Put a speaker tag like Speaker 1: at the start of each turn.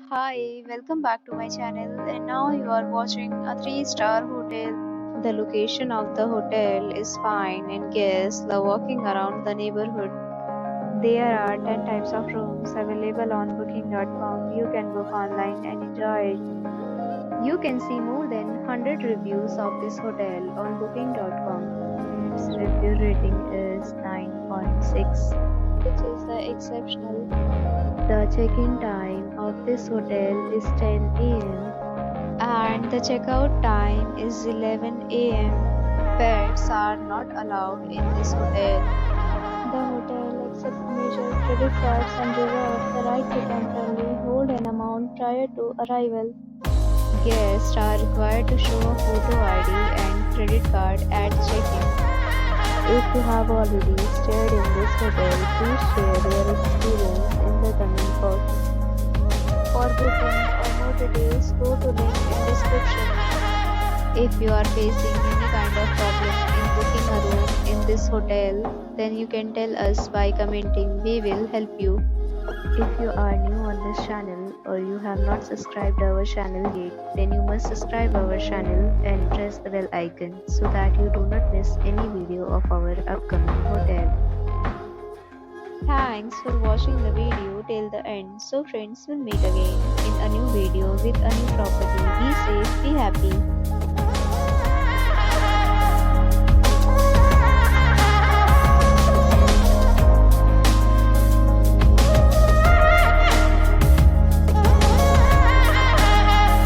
Speaker 1: Hi, welcome back to my channel, and now you are watching a 3-star hotel. The location of the hotel is fine and guests love walking around the neighborhood. There are 10 types of rooms available on booking.com. You can book online and enjoy it. You can see more than 100 reviews of this hotel on booking.com. Its review rating is 9.6, which is the exceptional. The check-in time of this hotel is 10 a.m. and the checkout time is 11 a.m. Pets are not allowed in this hotel. The hotel accepts major credit cards and reserves the right to temporarily hold an amount prior to arrival. Guests are required to show a photo ID and credit card at check-in. If you have already stayed in this hotel, please share your experience in the comment box. For booking or more details, go to link in description. If you are facing any kind of problem in booking a room in this hotel, then you can tell us by commenting. We will help you. If you are new on this channel or you have not subscribed our channel yet, then you must subscribe our channel and press the bell icon so that you do not miss any video of our upcoming hotel. Thanks for watching the video till the end. So friends, will meet again in a new video with a new property. Be safe, be happy.